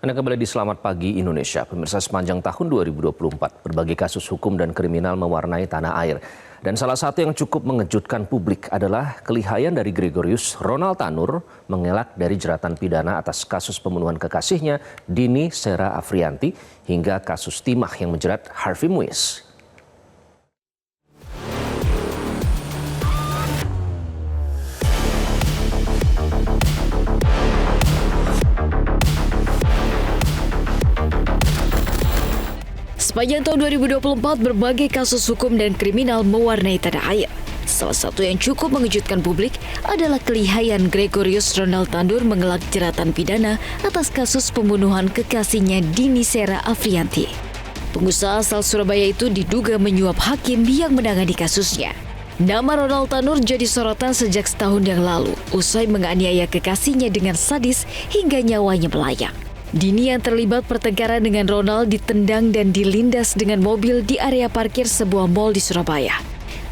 Anda kembali di Selamat Pagi Indonesia. Pemirsa, sepanjang tahun 2024, berbagai kasus hukum dan kriminal mewarnai tanah air. Dan salah satu yang cukup mengejutkan publik adalah kelihayan dari Gregorius Ronald Tanur mengelak dari jeratan pidana atas kasus pembunuhan kekasihnya Dini Sera Afrianti hingga kasus timah yang menjerat Harvey Muiz. Sepanjang tahun 2024, berbagai kasus hukum dan kriminal mewarnai tanah air. Salah satu yang cukup mengejutkan publik adalah kelihayan Gregorius Ronald Tanur mengelak jeratan pidana atas kasus pembunuhan kekasihnya Dini Sera Afrianti. Pengusaha asal Surabaya itu diduga menyuap hakim yang menangani kasusnya. Nama Ronald Tanur jadi sorotan sejak setahun yang lalu, usai menganiaya kekasihnya dengan sadis hingga nyawanya melayang. Dini yang terlibat pertengkaran dengan Ronald ditendang dan dilindas dengan mobil di area parkir sebuah mal di Surabaya.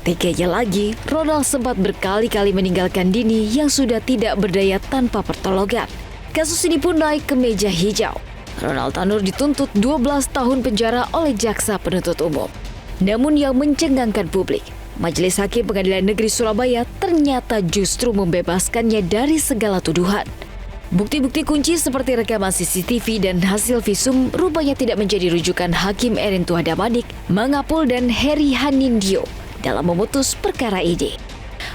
Teganya lagi, Ronald sempat berkali-kali meninggalkan Dini yang sudah tidak berdaya tanpa pertolongan. Kasus ini pun naik ke meja hijau. Ronald Tanur dituntut 12 tahun penjara oleh jaksa penuntut umum. Namun yang mencengangkan publik, Majelis Hakim Pengadilan Negeri Surabaya ternyata justru membebaskannya dari segala tuduhan. Bukti-bukti kunci seperti rekaman CCTV dan hasil visum rupanya tidak menjadi rujukan Hakim Erin Tuadamanik, Mangapul dan Heri Hanindyo dalam memutus perkara ini.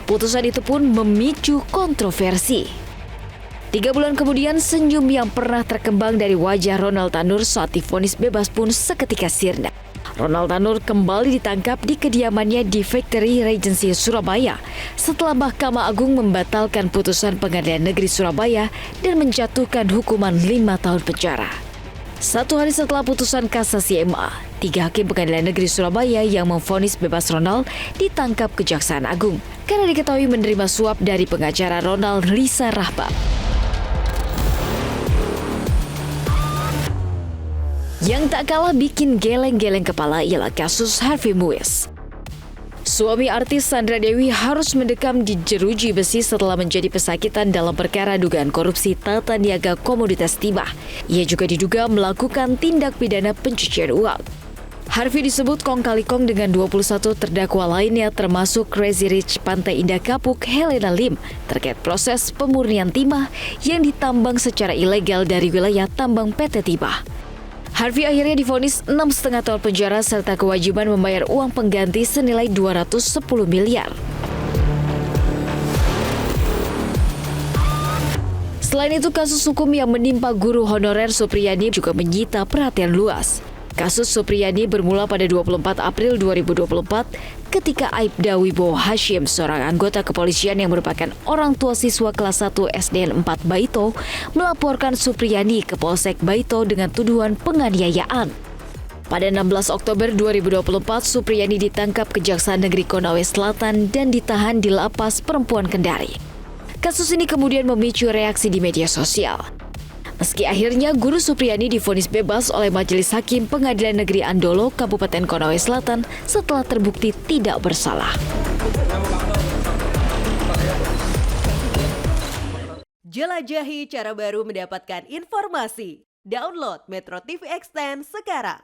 Putusan itu pun memicu kontroversi. 3 bulan kemudian, senyum yang pernah terkembang dari wajah Ronald Tanur saat divonis bebas pun seketika sirna. Ronald Tanur kembali ditangkap di kediamannya di Victory Regency Surabaya setelah Mahkamah Agung membatalkan putusan Pengadilan Negeri Surabaya dan menjatuhkan hukuman 5 tahun penjara. 1 hari setelah putusan kasasi MA, 3 hakim Pengadilan Negeri Surabaya yang memvonis bebas Ronald ditangkap Kejaksaan Agung karena diketahui menerima suap dari pengacara Ronald, Lisa Rahbab. Yang tak kalah bikin geleng-geleng kepala ialah kasus Harvey Muiz. Suami artis Sandra Dewi harus mendekam di jeruji besi setelah menjadi pesakitan dalam perkara dugaan korupsi tata niaga komoditas timah. Ia juga diduga melakukan tindak pidana pencucian uang. Harvey disebut kong kali kong dengan 21 terdakwa lainnya termasuk Crazy Rich Pantai Indah Kapuk Helena Lim terkait proses pemurnian timah yang ditambang secara ilegal dari wilayah tambang PT Timah. Harvey akhirnya divonis 6,5 tahun penjara serta kewajiban membayar uang pengganti senilai 210 miliar. Selain itu, kasus hukum yang menimpa guru honorer Supriyani juga menyita perhatian luas. Kasus Supriyani bermula pada 24 April 2024 ketika Aibda Wibowo Hashim, seorang anggota kepolisian yang merupakan orang tua siswa kelas 1 SDN 4 Baito, melaporkan Supriyani ke Polsek Baito dengan tuduhan penganiayaan. Pada 16 Oktober 2024, Supriyani ditangkap Kejaksaan Negeri Konawe Selatan dan ditahan di Lapas Perempuan Kendari. Kasus ini kemudian memicu reaksi di media sosial. Meski akhirnya guru Supriyani divonis bebas oleh Majelis Hakim Pengadilan Negeri Andolo, Kabupaten Konawe Selatan setelah terbukti tidak bersalah. Jelajahi cara baru mendapatkan informasi. Download Metro TV Extend sekarang.